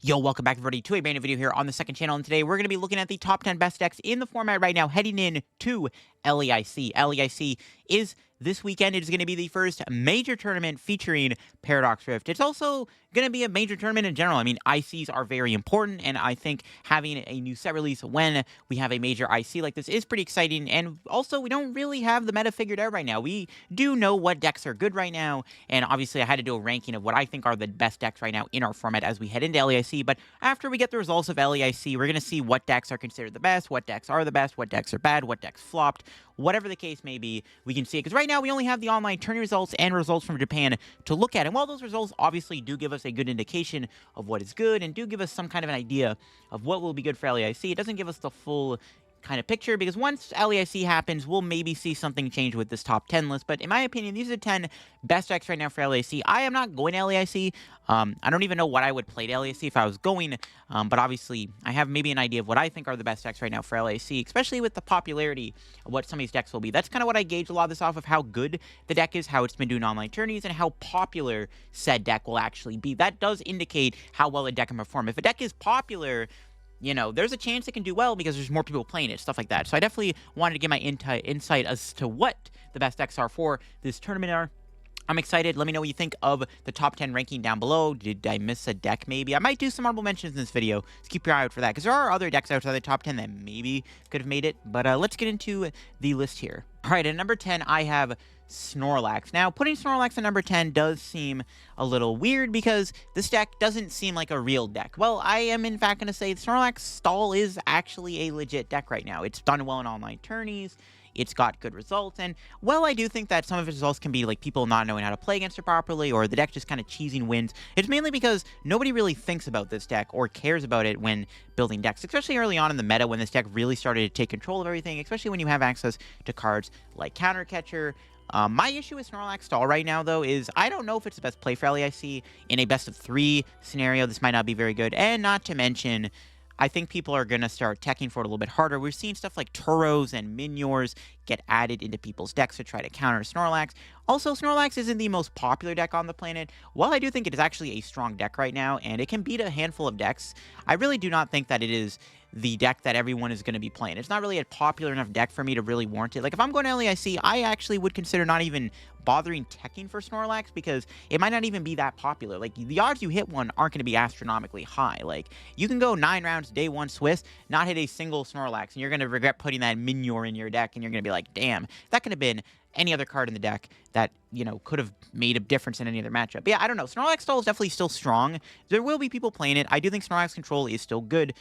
Yo, welcome back everybody to a brand new video here on the second channel, and today we're going to be looking at the top 10 best decks in the format right now heading in to LAIC. LAIC is this weekend. It is going to be the first major tournament featuring Paradox Rift. It's also going to be a major tournament in general. I mean, ICs are very important, and I think having a new set release when we have a major IC like this is pretty exciting, and also we don't really have the meta figured out right now. We do know what decks are good right now, and obviously I had to do a ranking of what I think are the best decks right now in our format as we head into LAIC, but after we get the results of LAIC, we're going to see what decks are considered the best, what decks are the best, what decks are bad, what decks flopped, whatever the case may be, we can see it. Because right now, we only have the online tourney results and results from Japan to look at. And while those results obviously do give us a good indication of what is good and do give us some kind of an idea of what will be good for LAIC, it doesn't give us the full kind of picture, because once LAIC happens, we'll maybe see something change with this top 10 list. But in my opinion, these are the 10 best decks right now for LAIC. I am not going to LAIC. I don't even know what I would play to LAIC if I was going, but obviously I have maybe an idea of what I think are the best decks right now for LAIC, especially with the popularity of what some of these decks will be. That's kind of what I gauge a lot of this off of, how good the deck is, how it's been doing online tourneys, and how popular said deck will actually be. That does indicate how well a deck can perform. If a deck is popular, you know, there's a chance it can do well because there's more people playing it, stuff like that. So I definitely wanted to get my insight as to what the best decks are for this tournament. I'm excited. Let me know what you think of the top 10 ranking down below. Did I miss a deck maybe? I might do some honorable mentions in this video, so keep your eye out for that, because there are other decks outside the top 10 that maybe could have made it. But let's get into the list here. All right, at number 10, I have Snorlax. Now, putting Snorlax at number 10 does seem a little weird because this deck doesn't seem like a real deck. Well, I am in fact going to say Snorlax Stall is actually a legit deck right now. It's done well in online tourneys. It's got good results, and well, I do think that some of its results can be like people not knowing how to play against it properly, or the deck just kind of cheesing wins. It's mainly because nobody really thinks about this deck or cares about it when building decks, especially early on in the meta when this deck really started to take control of everything, especially when you have access to cards like Counter Catcher. My issue with Snorlax Stall right now, though, is I don't know if it's the best play for LAIC. In a best-of-3 scenario, this might not be very good, and not to mention, I think people are going to start teching for it a little bit harder. We're seeing stuff like Turos and Miniors get added into people's decks to try to counter Snorlax. Also, Snorlax isn't the most popular deck on the planet. While I do think it is actually a strong deck right now, and it can beat a handful of decks, I really do not think that it is the deck that everyone is going to be playing. It's not really a popular enough deck for me to really warrant it. Like, if I'm going to LAIC, I actually would consider not even bothering teching for Snorlax, because it might not even be that popular. Like, the odds you hit one aren't going to be astronomically high. Like, you can go 9 rounds day 1 Swiss, not hit a single Snorlax, and you're going to regret putting that Minior in your deck, and you're going to be like, damn, that could have been any other card in the deck that, you know, could have made a difference in any other matchup. But yeah, I don't know. Snorlax Stall is definitely still strong. There will be people playing it. I do think Snorlax Control is still good.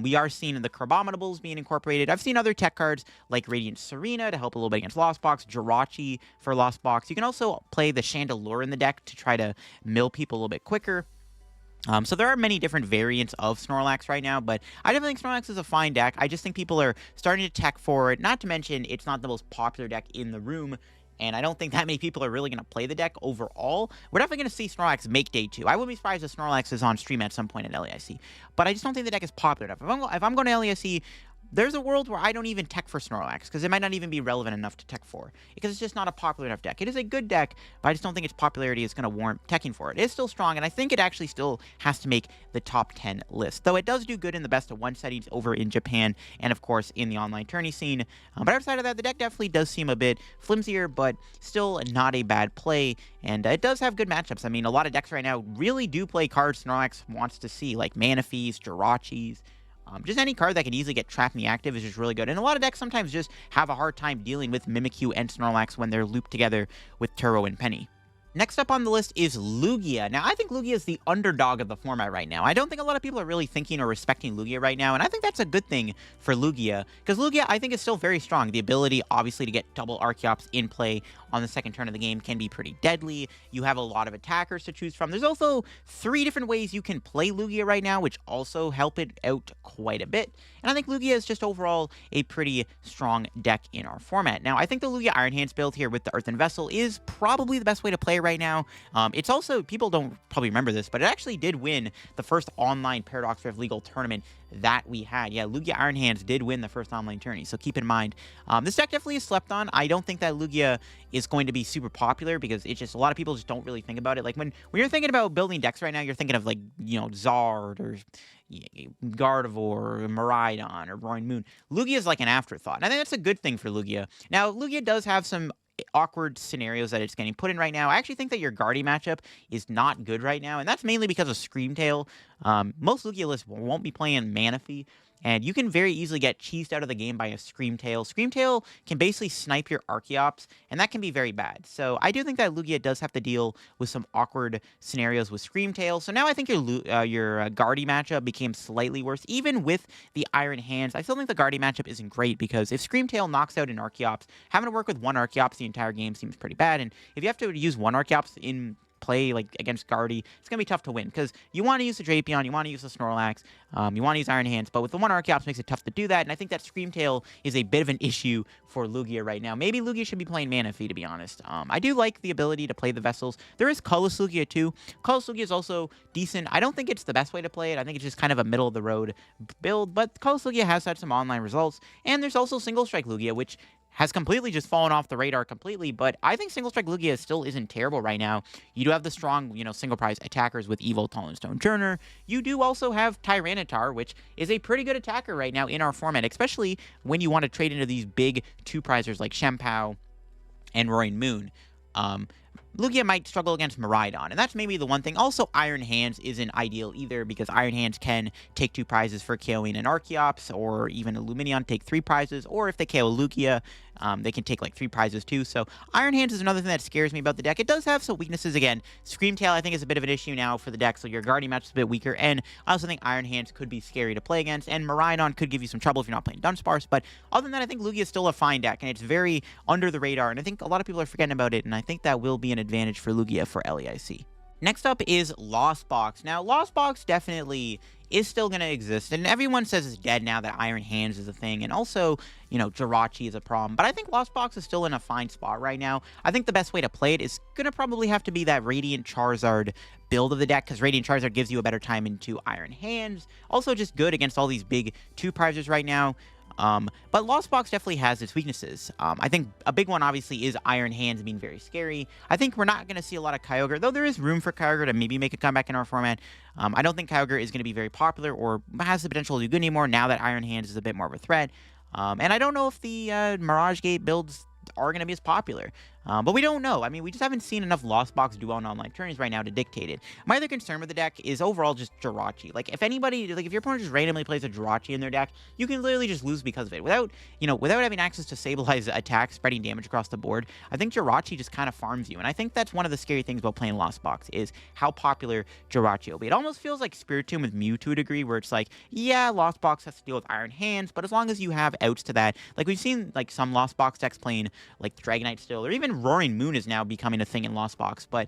We are seeing the Crabominable being incorporated. I've seen other tech cards like Radiant Serena to help a little bit against Lost Box, Jirachi for Lost Box. You can also play the Chandelure in the deck to try to mill people a little bit quicker. So there are many different variants of Snorlax right now, but I definitely think Snorlax is a fine deck. I just think people are starting to tech for it, not to mention it's not the most popular deck in the room, and I don't think that many people are really going to play the deck overall. We're definitely going to see Snorlax make day 2. I wouldn't be surprised if Snorlax is on stream at some point at LAIC, but I just don't think the deck is popular enough. If I'm going to LAIC, there's a world where I don't even tech for Snorlax, because it might not even be relevant enough to tech for, because it's just not a popular enough deck. It is a good deck, but I just don't think its popularity is going to warrant teching for it. It is still strong, and I think it actually still has to make the top 10 list, though it does do good in the best-of-1 settings over in Japan, and of course in the online tourney scene. But outside of that, the deck definitely does seem a bit flimsier, but still not a bad play, and it does have good matchups. I mean, a lot of decks right now really do play cards Snorlax wants to see, like Manaphy's, Jirachis. Just any card that can easily get trapped in the active is just really good. And a lot of decks sometimes just have a hard time dealing with Mimikyu and Snorlax when they're looped together with Turo and Penny. Next up on the list is Lugia. Now, I think Lugia is the underdog of the format right now. I don't think a lot of people are really thinking or respecting Lugia right now, and I think that's a good thing for Lugia, because Lugia, I think, is still very strong. The ability, obviously, to get double Archeops in play on the second turn of the game can be pretty deadly. You have a lot of attackers to choose from. There's also 3 different ways you can play Lugia right now, which also help it out quite a bit. And I think Lugia is just overall a pretty strong deck in our format. Now, I think the Lugia Iron Hands build here with the Earthen Vessel is probably the best way to play right now. It's also, people don't probably remember this, but it actually did win the first online Paradox Rift Legal tournament that we had. Yeah, Lugia Iron Hands did win the first online tourney, so keep in mind. This deck definitely is slept on. I don't think that Lugia is going to be super popular because it's just, a lot of people just don't really think about it. Like, when you're thinking about building decks right now, you're thinking of, like, you know, Zard or Gardevoir or Maridon or Roaring Moon. Lugia is like an afterthought, and I think that's a good thing for Lugia. Now, Lugia does have some awkward scenarios that it's getting put in right now. I actually think that your Guardy matchup is not good right now, and that's mainly because of Screamtail. Most Lugia lists won't be playing Manaphy, and you can very easily get cheesed out of the game by a Screamtail. Screamtail can basically snipe your Archeops, and that can be very bad. So I do think that Lugia does have to deal with some awkward scenarios with Screamtail. So now I think your Guardy matchup became slightly worse, even with the Iron Hands. I still think the Guardy matchup isn't great because if Screamtail knocks out an Archeops, having to work with one Archeops the entire game seems pretty bad. And if you have to use one Archeops in play, like against Guardy, it's going to be tough to win because you want to use the Drapion, you want to use the Snorlax, you want to use Iron Hands, but with the one Archeops makes it tough to do that, and I think that Screamtail is a bit of an issue for Lugia right now. Maybe Lugia should be playing Manaphy, to be honest. I do like the ability to play the Vessels. There is Colorless Lugia too. Colorless Lugia is also decent. I don't think it's the best way to play it. I think it's just kind of a middle-of-the-road build, but Colorless Lugia has had some online results, and there's also Single Strike Lugia, which has completely just fallen off the radar completely, but I think Single Strike Lugia still isn't terrible right now. You do have the strong, you know, single prize attackers with Evo, Tall and Stone Turner. You do also have Tyranitar, which is a pretty good attacker right now in our format, especially when you want to trade into these big two-prizers like Shempao and Roaring Moon. Lugia might struggle against Maridon, and that's maybe the one thing. Also, Iron Hands isn't ideal either, because Iron Hands can take 2 prizes for KOing an Archeops, or even Illuminion take 3 prizes, or if they KO Lugia, they can take like 3 prizes too. So Iron Hands is another thing that scares me about the deck. It does have some weaknesses. Again, Screamtail I think is a bit of an issue now for the deck, so your Guardian match is a bit weaker, and I also think Iron Hands could be scary to play against, and Maridon could give you some trouble if you're not playing Dunsparce, but other than that, I think Lugia is still a fine deck, and it's very under the radar, and I think a lot of people are forgetting about it, and I think that will be an advantage for Lugia for LAIC. Next up is Lost Box. Now, Lost Box definitely is still going to exist, and everyone says it's dead now that Iron Hands is a thing, and also, you know, Jirachi is a problem, but I think Lost Box is still in a fine spot right now. I think the best way to play it is going to probably have to be that Radiant Charizard build of the deck, because Radiant Charizard gives you a better time into Iron Hands, also just good against all these big 2-prizers right now. But Lost Box definitely has its weaknesses. I think a big one, obviously, is Iron Hands being very scary. I think we're not going to see a lot of Kyogre, though there is room for Kyogre to maybe make a comeback in our format. I don't think Kyogre is going to be very popular or has the potential to do good anymore now that Iron Hands is a bit more of a threat. And I don't know if the Mirage Gate builds are going to be as popular. But we don't know. I mean, we just haven't seen enough Lost Box do on online tourneys right now to dictate it. My other concern with the deck is overall just Jirachi. Like, if anybody, like, if your opponent just randomly plays a Jirachi in their deck, you can literally just lose because of it. Without having access to stabilize attacks, spreading damage across the board, I think Jirachi just kind of farms you. And I think that's one of the scary things about playing Lost Box, is how popular Jirachi will be. It almost feels like Spiritomb with Mew to a degree, where it's like, yeah, Lost Box has to deal with Iron Hands, but as long as you have outs to that, like, we've seen, like, some Lost Box decks playing, like, Dragonite still, or even Roaring Moon is now becoming a thing in Lost Box, but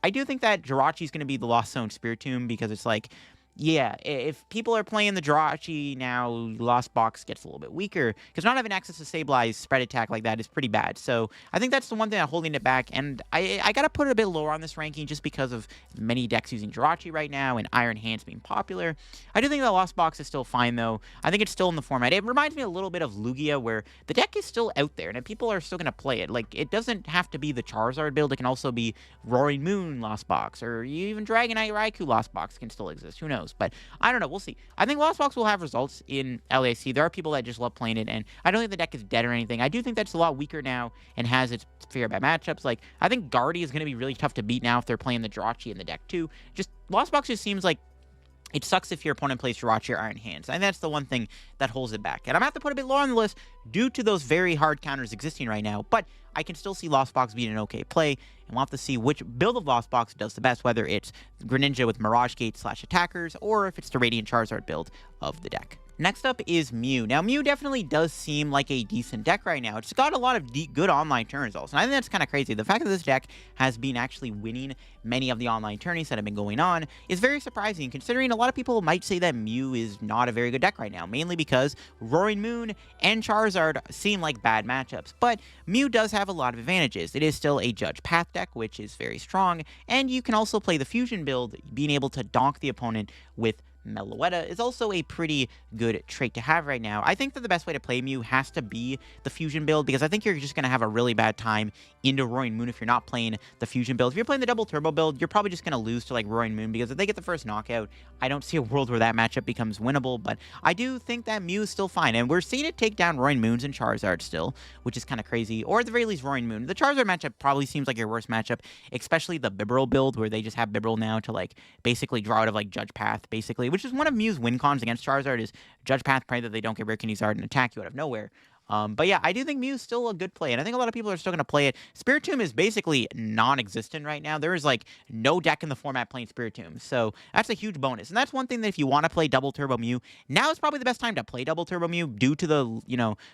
I do think that Jirachi is going to be the Lost Zone Spiritomb, because it's like, yeah, if people are playing the Jirachi now, Lost Box gets a little bit weaker, because not having access to stabilize spread attack like that is pretty bad. So I think that's the one thing that's holding it back, and I gotta put it a bit lower on this ranking just because of many decks using Jirachi right now and Iron Hands being popular. I do think that Lost Box is still fine, though. I think it's still in the format. It reminds me a little bit of Lugia, where the deck is still out there, and people are still going to play it. Like, it doesn't have to be the Charizard build. It can also be Roaring Moon Lost Box, or even Dragonite Raikou Lost Box can still exist. Who knows? But I don't know. We'll see. I think Lost Box will have results in LAC. There are people that just love playing it, and I don't think the deck is dead or anything. I do think that's a lot weaker now and has its fair bad matchups. Like, I think Guardy is going to be really tough to beat now if they're playing the Jirachi in the deck too. Just Lost Box just seems like it sucks if your opponent plays Jirachi or Iron Hands, and that's the one thing that holds it back. And I'm going to have to put a bit lower on the list due to those very hard counters existing right now, but I can still see Lost Box being an okay play, and we'll have to see which build of Lost Box does the best, whether it's Greninja with Mirage Gate / attackers, or if it's the Radiant Charizard build of the deck. Next up is Mew. Now, Mew definitely does seem like a decent deck right now. It's got a lot of good online turn results, and I think that's kind of crazy. The fact that this deck has been actually winning many of the online tourneys that have been going on is very surprising, considering a lot of people might say that Mew is not a very good deck right now, mainly because Roaring Moon and Charizard seem like bad matchups. But Mew does have a lot of advantages. It is still a Judge Path deck, which is very strong, and you can also play the Fusion build, being able to donk the opponent with Meloetta is also a pretty good trait to have right now. I think that the best way to play Mew has to be the Fusion build, because I think you're just going to have a really bad time into Roaring Moon if you're not playing the Fusion build. If you're playing the Double Turbo build, you're probably just going to lose to like Roaring Moon, because if they get the first knockout, I don't see a world where that matchup becomes winnable, but I do think that Mew is still fine, and we're seeing it take down Roaring Moons and Charizard still, which is kind of crazy, or at the very least Roaring Moon. The Charizard matchup probably seems like your worst matchup, especially the Bibarel build, where they just have Bibarel now to like basically draw out of like Judge Path, basically, which is one of Mew's win cons against Charizard is Judge Path, pray that they don't get Rare Charizard and attack you out of nowhere. But yeah, I do think Mew's still a good play, and I think a lot of people are still going to play it. Spiritomb is basically non-existent right now. There is like no deck in the format playing Spiritomb, so that's a huge bonus. And that's one thing that if you want to play Double Turbo Mew, now is probably the best time to play Double Turbo Mew due to the,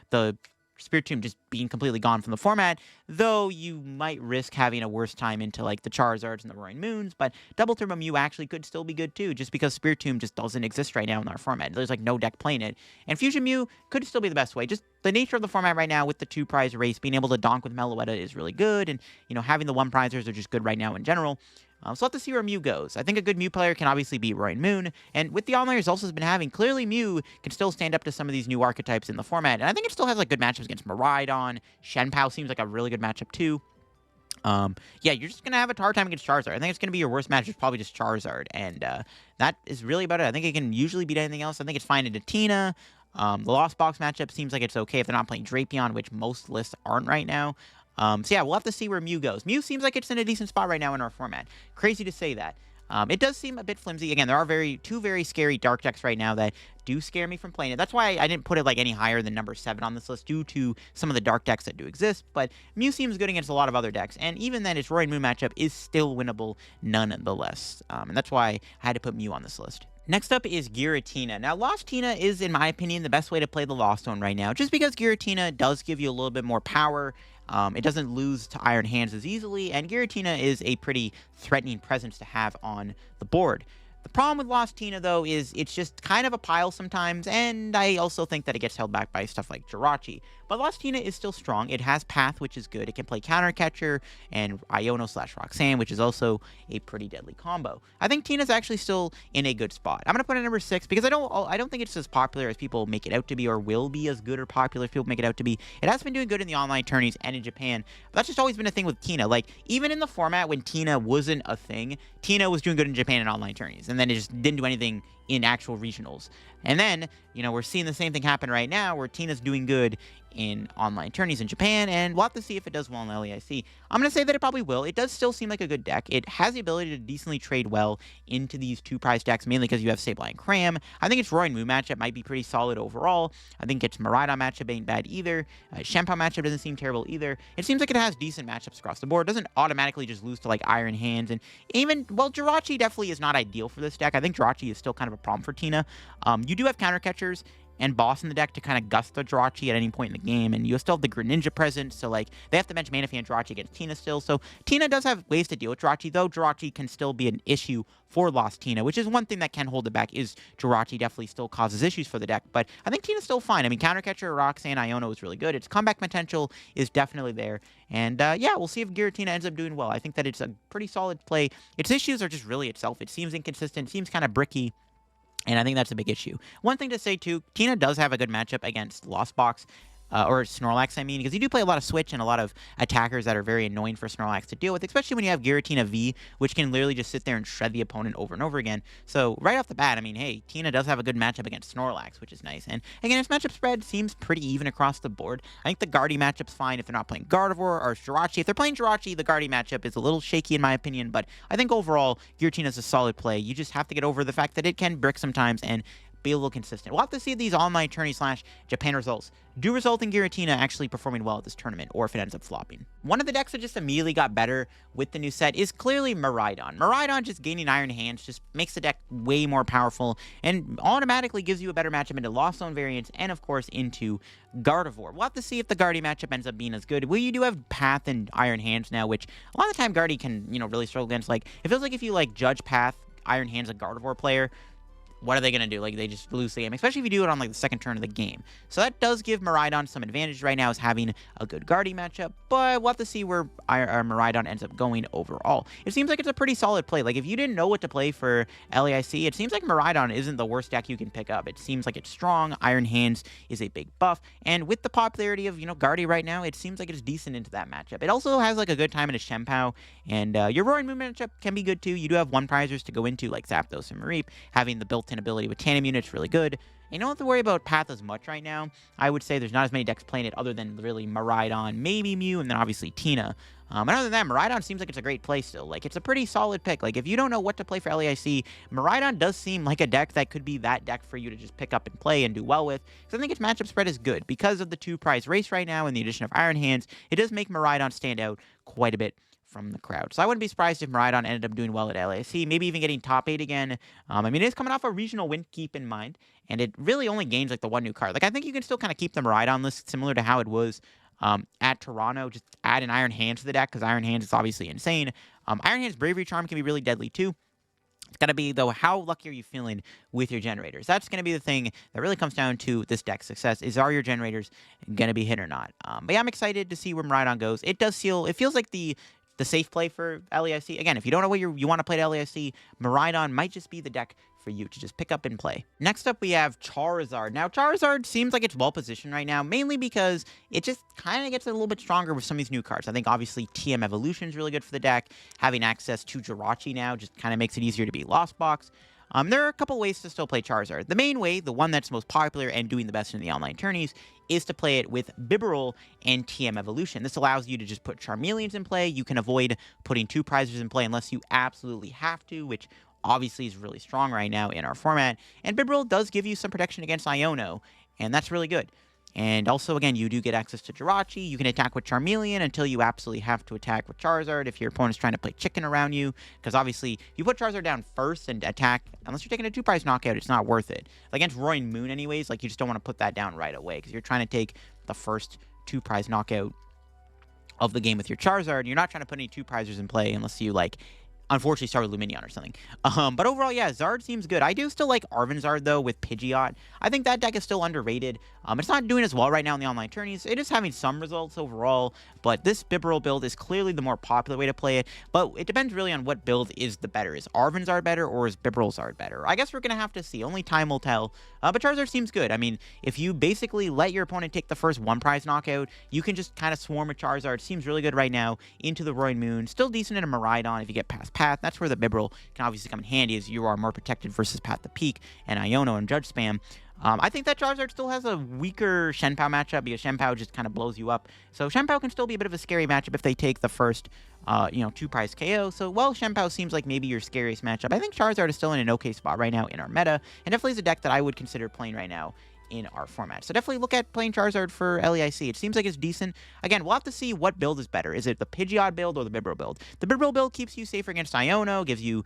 the Spiritomb just being completely gone from the format, though you might risk having a worse time into like the Charizards and the Roaring Moons, but Double Turbo Mew actually could still be good too, just because Spiritomb just doesn't exist right now in our format. There's like no deck playing it, and Fusion Mew could still be the best way. Just the nature of the format right now with the 2-prize race, being able to donk with Meloetta is really good, and having the 1-prizers are just good right now in general. So we'll have to see where Mew goes. I think a good Mew player can obviously beat Roaring Moon, and with the online results it's been having, clearly Mew can still stand up to some of these new archetypes in the format, and I think it still has like good matchups against Maridon. Shenpao seems like a really good matchup too. Yeah, you're just going to have a hard time against Charizard. I think it's going to be your worst match. It's probably just Charizard, and that is really about it. I think it can usually beat anything else. I think it's fine into Tina. The Lost Box matchup seems like it's okay if they're not playing Drapion, which most lists aren't right now. So yeah, we'll have to see where Mew goes. Mew seems like it's in a decent spot right now in our format. Crazy to say that. It does seem a bit flimsy. Again, there are two very scary dark decks right now that do scare me from playing it. That's why I didn't put it like any higher than number 7 on this list due to some of the dark decks that do exist. But Mew seems good against a lot of other decks, and even then, its Roaring Moon matchup is still winnable nonetheless. And that's why I had to put Mew on this list. Next up is Giratina. Now, Lost Tina is, in my opinion, the best way to play the Lost one right now, just because Giratina does give you a little bit more power. It doesn't lose to Iron Hands as easily, and Giratina is a pretty threatening presence to have on the board. The problem with Lost Tina, though, is it's just kind of a pile sometimes, and I also think that it gets held back by stuff like Jirachi. But Lost Tina is still strong. It has Path, which is good. It can play Counter Catcher and Iono/Roxanne, which is also a pretty deadly combo. I think Tina's actually still in a good spot. I'm going to put it at number 6 because I don't think it's as popular as people make it out to be, or will be as good or popular as people make it out to be. It has been doing good in the online tourneys and in Japan, but that's just always been a thing with Tina. Like, even in the format when Tina wasn't a thing, Tina was doing good in Japan in online tourneys, and then it just didn't do anything in actual regionals. And then, we're seeing the same thing happen right now where Tina's doing good in online tourneys in Japan, and we'll have to see if it does well in LAIC. I'm going to say that it probably will. It does still seem like a good deck. It has the ability to decently trade well into these 2-prize decks, mainly because you have Sableye and Cram. I think its Roaring Moon matchup might be pretty solid overall. I think its Maridon matchup ain't bad either. Shenpao matchup doesn't seem terrible either. It seems like it has decent matchups across the board. It doesn't automatically just lose to like Iron Hands, and even, well, Jirachi definitely is not ideal for this deck. I think Jirachi is still kind of a problem for Tina. You do have Counter Catchers and Boss in the deck to kind of gust the Jirachi at any point in the game, and you still have the Greninja present, so like they have to bench Manaphy and Jirachi against Tina still, so Tina does have ways to deal with Jirachi, though Jirachi can still be an issue for Lost Tina, which is one thing that can hold it back, is Jirachi definitely still causes issues for the deck, but I think Tina's still fine. I mean, Counter Catcher, Roxanne, Iono is really good. Its comeback potential is definitely there, and yeah, we'll see if Giratina ends up doing well. I think that it's a pretty solid play. Its issues are just really itself. It seems inconsistent, seems kind of bricky, and I think that's a big issue. One thing to say, too, Tina does have a good matchup against Lost Box, or Snorlax, I mean, because you do play a lot of Switch and a lot of attackers that are very annoying for Snorlax to deal with, especially when you have Giratina V, which can literally just sit there and shred the opponent over and over again. So right off the bat, I mean, hey, Tina does have a good matchup against Snorlax, which is nice. And again, its matchup spread seems pretty even across the board. I think the Guardy matchup's fine if they're not playing Gardevoir or Jirachi. If they're playing Jirachi, the Guardy matchup is a little shaky in my opinion, but I think overall, Giratina's a solid play. You just have to get over the fact that it can brick sometimes, and be a little consistent. We'll have to see if these online tourney / Japan results do result in Giratina actually performing well at this tournament, or if it ends up flopping. One of the decks that just immediately got better with the new set is clearly Maridon. Maridon just gaining Iron Hands just makes the deck way more powerful and automatically gives you a better matchup into Lost Zone variants and, of course, into Gardevoir. We'll have to see if the Guardy matchup ends up being as good. Well, you do have Path and Iron Hands now, which a lot of the time Guardy can, really struggle against. Like, it feels like if you, judge Path, Iron Hands, a Gardevoir player, what are they going to do? Like, they just lose the game, especially if you do it on, the second turn of the game. So that does give Maridon some advantage right now, as having a good Guardy matchup, but we'll have to see where Maridon ends up going overall. It seems like it's a pretty solid play. Like, if you didn't know what to play for LAIC, it seems like Maridon isn't the worst deck you can pick up. It seems like it's strong. Iron Hands is a big buff, and with the popularity of, Guardy right now, it seems like it's decent into that matchup. It also has, a good time in a Shenpao, and your Roaring Moon matchup can be good, too. You do have one-prizers to go into, like Zapdos and Mareep. Having the built-in ability with Tandem Unit's really good. You don't have to worry about Path as much right now. I would say there's not as many decks playing it other than really Maridon, maybe Mew, and then obviously Tina. And other than that, Maridon seems like it's a great play still. Like, it's a pretty solid pick. Like, if you don't know what to play for LAIC, Maridon does seem like a deck that could be that deck for you to just pick up and play and do well with. Because I think its matchup spread is good. Because of the 2-prize race right now and the addition of Iron Hands, it does make Maridon stand out quite a bit from the crowd. So I wouldn't be surprised if Maridon ended up doing well at LAC, maybe even getting top 8 again. I mean, it's coming off a regional win, keep in mind, and it really only gains, the one new card. Like, I think you can still kind of keep the Maridon list similar to how it was at Toronto. Just add an Iron Hands to the deck, because Iron Hands is obviously insane. Iron Hands Bravery Charm can be really deadly, too. It's going to be, though, how lucky are you feeling with your generators? That's going to be the thing that really comes down to this deck's success, is are your generators going to be hit or not? But yeah, I'm excited to see where Maridon goes. It feels like the safe play for LAIC. Again, if you don't know what you want to play at LAIC, Maridon might just be the deck for you to just pick up and play. Next up, we have Charizard. Now, Charizard seems like it's well-positioned right now, mainly because it just kind of gets a little bit stronger with some of these new cards. I think, obviously, TM Evolution is really good for the deck. Having access to Jirachi now just kind of makes it easier to beat Lost Box. There are a couple ways to still play Charizard. The main way, the one that's most popular and doing the best in the online tourneys, is to play it with Bibarel and TM Evolution. This allows you to just put Charmeleons in play. You can avoid putting 2-prizers in play unless you absolutely have to, which obviously is really strong right now in our format. And Bibarel does give you some protection against Iono, and that's really good. And also, again, you do get access to Jirachi. You can attack with Charmeleon until you absolutely have to attack with Charizard if your opponent's trying to play chicken around you. Because obviously, you put Charizard down first and attack, unless you're taking a 2-prize knockout, it's not worth it. Against Roaring Moon anyways, you just don't want to put that down right away. Because you're trying to take the first 2-prize knockout of the game with your Charizard. You're not trying to put any 2-prizers in play unless you, unfortunately start with Lumineon or something. But overall, yeah, Zard seems good. I do still like Arvinzard, though, with Pidgeot. I think that deck is still underrated. It's not doing as well right now in the online tourneys. It is having some results overall, but this Bibarel build is clearly the more popular way to play it. But it depends really on what build is the better. Is Arvinzard better, or is Bibarelzard better? I guess we're going to have to see. Only time will tell. But Charizard seems good. I mean, if you basically let your opponent take the first 1-prize knockout, you can just kind of swarm with Charizard. Seems really good right now into the Roaring Moon. Still decent in a Maridon if you get past Path. That's where the Bibarel can obviously come in handy, as you are more protected versus Path the Peak and Iono and Judge Spam. I think that Charizard still has a weaker Shenpao matchup, because Shenpao just kind of blows you up. So Shenpao can still be a bit of a scary matchup if they take the first, 2-prize KO. So, well, Shenpao seems like maybe your scariest matchup. I think Charizard is still in an okay spot right now in our meta, and definitely is a deck that I would consider playing right now in our format. So definitely look at playing Charizard for LAIC. It seems like it's decent. Again, we'll have to see what build is better. Is it the Pidgeot build or the Bibarel build? The Bibarel build keeps you safer against Iono, gives you,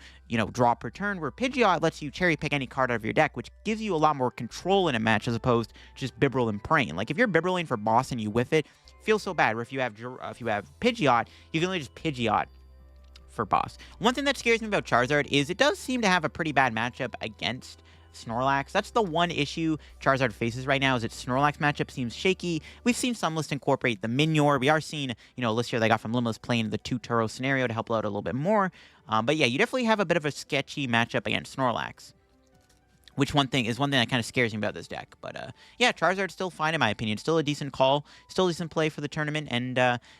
drop per turn, where Pidgeot lets you cherry pick any card out of your deck, which gives you a lot more control in a match as opposed to just Bibarel and praying. Like, if you're Bibaraling for boss and you whiff it, feels so bad. Where if you have Pidgeot, you can only just Pidgeot for boss. One thing that scares me about Charizard is it does seem to have a pretty bad matchup against Snorlax. That's the one issue Charizard faces right now, is its Snorlax matchup seems shaky. We've seen some lists incorporate the Minior. We are seeing, a list here they got from Limitless playing the 2-Turo scenario to help out a little bit more. But yeah, you definitely have a bit of a sketchy matchup against Snorlax, which one thing that kind of scares me about this deck. But yeah, Charizard's still fine in my opinion. Still a decent call, still a decent play for the tournament, and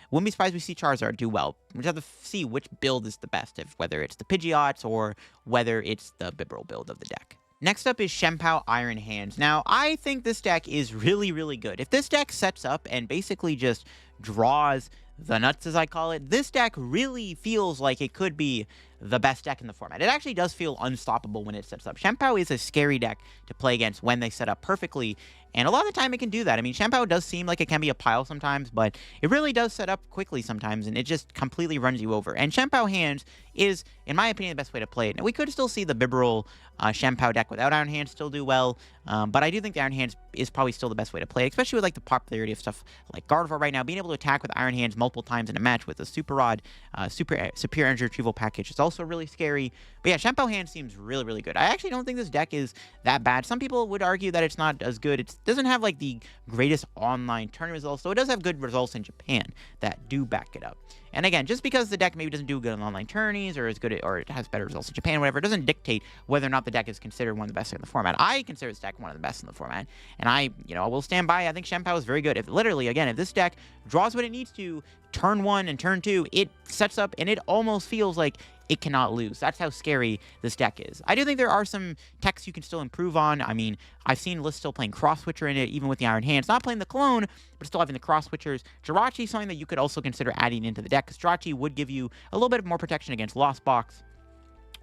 wouldn't be surprised we see Charizard do well. We just have to see which build is the best, whether it's the Pidgeots or whether it's the Bibarel build of the deck. Next up is Shenpao Iron Hands. Now, I think this deck is really, really good. If this deck sets up and basically just draws the nuts, as I call it, this deck really feels like it could be the best deck in the format. It actually does feel unstoppable when it sets up. Shenpao is a scary deck to play against when they set up perfectly, and a lot of the time it can do that. I mean, Shenpao does seem like it can be a pile sometimes, but it really does set up quickly sometimes, and it just completely runs you over. And Shenpao Hands is, in my opinion, the best way to play it. Now, we could still see the Bibarel Shenpao deck without Iron Hands still do well, but I do think the Iron Hands is probably still the best way to play it, especially with like the popularity of stuff like Gardevoir right now. Being able to attack with Iron Hands multiple times in a match with a Super Rod, Superior Energy Retrieval package is also really scary. But yeah, Shenpao Hands seems really, really good. I actually don't think this deck is that bad. Some people would argue that it's not as good. It doesn't have like the greatest online tournament results, so it does have good results in Japan that do back it up. And again, just because the deck maybe doesn't do good in online tourneys or is good or it has better results in Japan, whatever, it doesn't dictate whether or not the deck is considered one of the best in the format. I consider this deck one of the best in the format, and I will stand by. I think Shenpao is very good. If literally, again, if this deck draws what it needs to, turn 1 and turn 2, it sets up and it almost feels like it cannot lose. That's how scary this deck is. I do think there are some techs you can still improve on. I mean, I've seen lists still playing Cross Switcher in it, even with the Iron Hands. Not playing the Clone, but still having the Cross Switchers. Jirachi is something that you could also consider adding into the deck, because Jirachi would give you a little bit more protection against Lost Box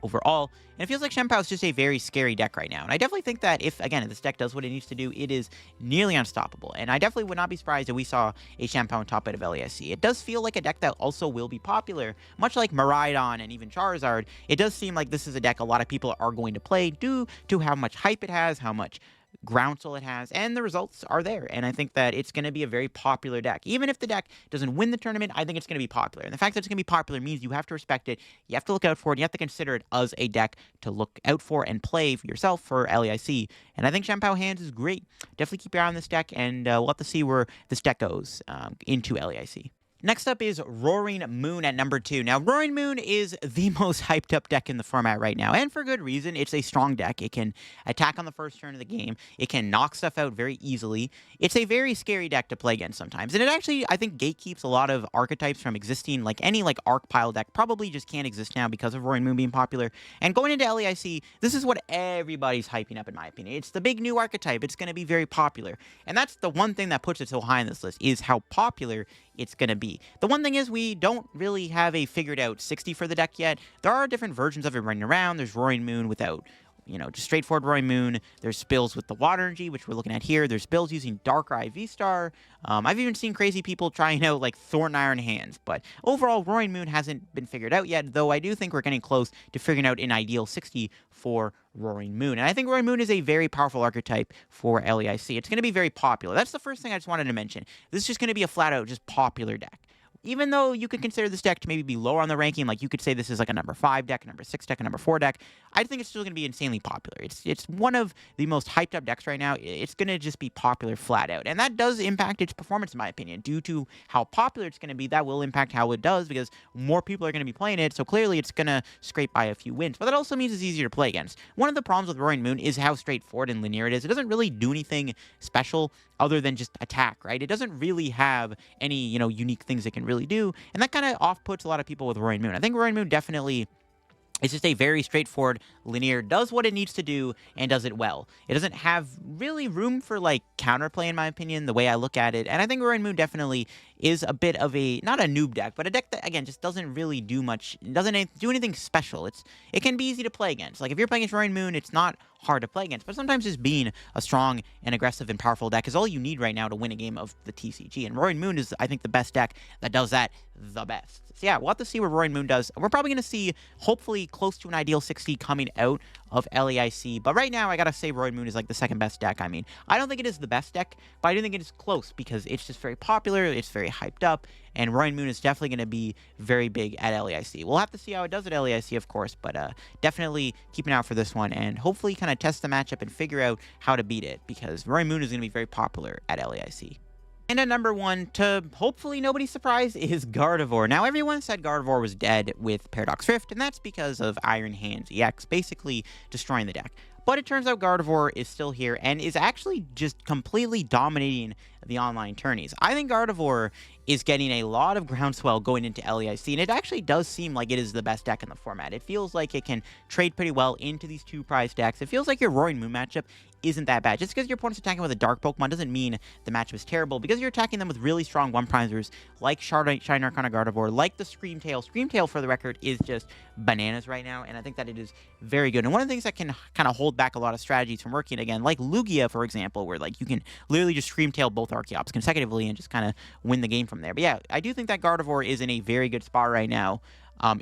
overall. And it feels like Shenpao is just a very scary deck right now. And I definitely think that if this deck does what it needs to do, it is nearly unstoppable. And I definitely would not be surprised if we saw a Shenpao on top 8 of LAIC. It does feel like a deck that also will be popular, much like Maridon and even Charizard. It does seem like this is a deck a lot of people are going to play due to how much hype it has, how much groundsel it has, and the results are there. And I think that it's going to be a very popular deck. Even if the deck doesn't win the tournament, I think it's going to be popular. And the fact that it's going to be popular means you have to respect it, you have to look out for it, you have to consider it as a deck to look out for and play for yourself for LAIC. And I think Shenpao Hands is great. Definitely keep your eye on this deck, and we'll have to see where this deck goes into LAIC. Next up is Roaring Moon at number 2. Now, Roaring Moon is the most hyped up deck in the format right now, and for good reason. It's a strong deck. It can attack on the first turn of the game. It can knock stuff out very easily. It's a very scary deck to play against sometimes, and it actually, I think, gatekeeps a lot of archetypes from existing. Like any arc pile deck probably just can't exist now because of Roaring Moon being popular. And going into LAIC, this is what everybody's hyping up, in my opinion. It's the big new archetype. It's going to be very popular, and that's the one thing that puts it so high on this list, is how popular it's going to be. The one thing is we don't really have a figured out 60 for the deck yet. There are different versions of it running around. There's Roaring Moon without, just straightforward Roaring Moon. There's spills with the Water Energy, which we're looking at here. There's spills using Darkrai V-Star. I've even seen crazy people trying out Thorn Iron Hands. But overall, Roaring Moon hasn't been figured out yet, though I do think we're getting close to figuring out an ideal 60 for Roaring Moon. And I think Roaring Moon is a very powerful archetype for LAIC. It's going to be very popular. That's the first thing I just wanted to mention. This is just going to be a flat-out just popular deck. Even though you could consider this deck to maybe be lower on the ranking, you could say this is a number 5 deck, a number 6 deck, a number 4 deck, I think it's still going to be insanely popular. It's one of the most hyped up decks right now. It's going to just be popular flat out. And that does impact its performance, in my opinion. Due to how popular it's going to be, that will impact how it does, because more people are going to be playing it, so clearly it's going to scrape by a few wins. But that also means it's easier to play against. One of the problems with Roaring Moon is how straightforward and linear it is. It doesn't really do anything special other than just attack, right? It doesn't really have any, unique things it can really do, and that kind of off-puts a lot of people with Roaring Moon. I think Roaring Moon definitely is just a very straightforward, linear, does what it needs to do, and does it well. It doesn't have really room for, counterplay, in my opinion, the way I look at it, and I think Roaring Moon definitely is a bit of a, not a noob deck, but a deck that, again, just doesn't really do much, doesn't do anything special. It can be easy to play against. If you're playing against Roaring Moon, it's not hard to play against, but sometimes just being a strong and aggressive and powerful deck is all you need right now to win a game of the TCG, and Roaring Moon is, I think, the best deck that does that the best. So yeah, we'll have to see what Roaring Moon does. We're probably going to see, hopefully, close to an ideal 60 coming out of LAIC, but right now, I gotta say Roaring Moon is the second best deck. I mean, I don't think it is the best deck, but I do think it is close, because it's just very popular, it's very hyped up, and Roaring Moon is definitely going to be very big at LAIC. We'll have to see how it does at LAIC, of course, but definitely keep an eye out for this one, and hopefully kind of test the matchup and figure out how to beat it, because Roaring Moon is going to be very popular at LAIC. And at number 1, to hopefully nobody's surprise, is Gardevoir. Now, everyone said Gardevoir was dead with Paradox Rift, and that's because of Iron Hands EX basically destroying the deck. But it turns out Gardevoir is still here and is actually just completely dominating the online tourneys. I think Gardevoir is getting a lot of groundswell going into LAIC, and it actually does seem like it is the best deck in the format. It feels like it can trade pretty well into these 2 prize decks. It feels like your Roaring Moon matchup isn't that bad. Just because your opponent's attacking with a dark Pokemon doesn't mean the matchup is terrible, because you're attacking them with really strong one-primers like Shine Arcana Gardevoir, like the Screamtail. Screamtail, for the record, is just bananas right now, and I think that it is very good. And one of the things that can kind of hold back a lot of strategies from working again, like Lugia, for example, where like you can literally just Screamtail both Archeops consecutively and just kind of win the game from there. But yeah, I do think that Gardevoir is in a very good spot right now.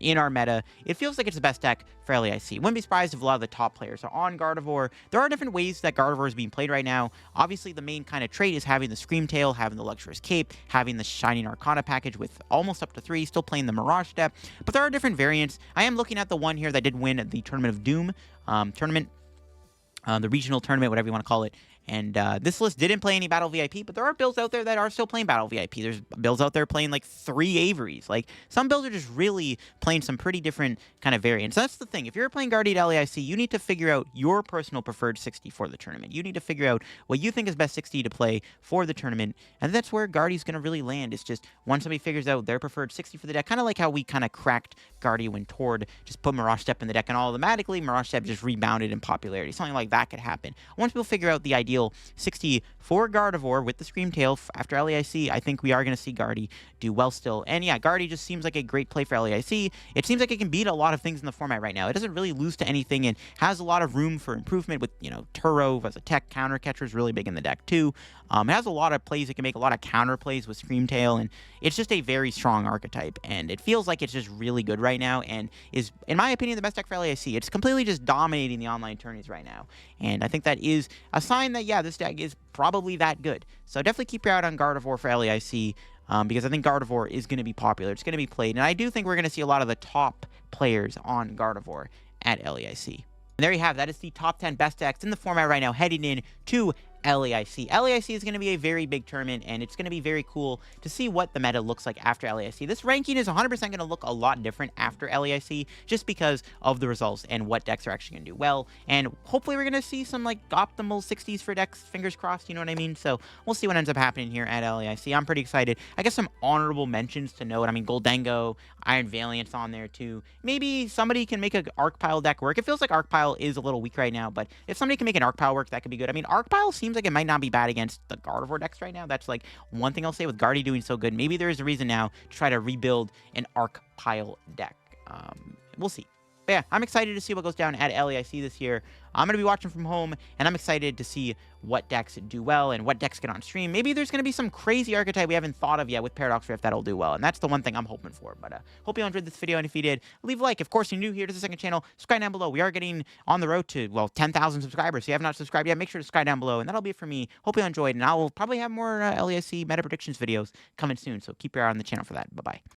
In our meta, it feels like it's the best deck for LAIC. Wouldn't be surprised if a lot of the top players are on Gardevoir. There are different ways that Gardevoir is being played right now. Obviously, the main kind of trait is having the Screamtail, having the Luxurious Cape, having the Shining Arcana package with almost up to 3, still playing the Mirage step. But there are different variants. I am looking at the one here that did win the Tournament of Doom tournament, the regional tournament, whatever you want to call it. And this list didn't play any Battle VIP, but there are builds out there that are still playing Battle VIP. There's builds out there playing like 3 Averys. Like, some builds are just really playing some pretty different kind of variants. That's the thing. If you're playing Guardian at LAIC, you need to figure out your personal preferred 60 for the tournament. You need to figure out what you think is best 60 to play for the tournament, and that's where Guardian's going to really land. It's just once somebody figures out their preferred 60 for the deck, kind of like how we kind of cracked Guardian when Tord just put Mirage Step in the deck, and automatically Mirage Step just rebounded in popularity. Something like that could happen. Once people figure out the ideal 60 for Gardevoir with the Screamtail after LAIC, I think we are going to see Guardy do well still. And yeah, Guardy just seems like a great play for LAIC. It seems like it can beat a lot of things in the format right now. It doesn't really lose to anything and has a lot of room for improvement with, you know, Turo as a tech. Counter catcher is really big in the deck too. It has a lot of plays. It can make a lot of counter plays with Screamtail, and it's just a very strong archetype, and it feels like it's just really good right now and is, in my opinion, the best deck for LAIC. It's completely just dominating the online tourneys right now, and I think that is a sign that, yeah, this deck is probably that good. So definitely keep your eye out on Gardevoir for LAIC, because I think Gardevoir is going to be popular. It's going to be played, and I do think we're going to see a lot of the top players on Gardevoir at LAIC. And there you have, that is the top 10 best decks in the format right now heading in to LAIC. LAIC is going to be a very big tournament, and it's going to be very cool to see what the meta looks like after LAIC. This ranking is 100% going to look a lot different after LAIC, just because of the results and what decks are actually going to do well. And hopefully we're going to see some like optimal 60s for decks, fingers crossed, you know what I mean? So we'll see what ends up happening here at LAIC. I'm pretty excited. I guess some honorable mentions to note. I mean, Goldengo, Iron Valiant's on there too. Maybe somebody can make an Arc Pile deck work. It feels like Arc Pile is a little weak right now, but if somebody can make an Arc Pile work, that could be good. I mean, Arc Pile seems like it might not be bad against the Gardevoir decks right now. That's like one thing I'll say with Guardy doing so good. Maybe there is a reason now to try to rebuild an Arc Pile deck. We'll see. But yeah, I'm excited to see what goes down at LAIC this year. I'm going to be watching from home, and I'm excited to see what decks do well and what decks get on stream. Maybe there's going to be some crazy archetype we haven't thought of yet with Paradox Rift that'll do well, and that's the one thing I'm hoping for. But hope you enjoyed this video, and if you did, leave a like. Of course, you're new here to the second channel, subscribe down below. We are getting on the road to, well, 10,000 subscribers. If you have not subscribed yet, make sure to subscribe down below, and that'll be it for me. Hope you enjoyed, and I will probably have more LAIC meta predictions videos coming soon, so keep your eye on the channel for that. Bye-bye.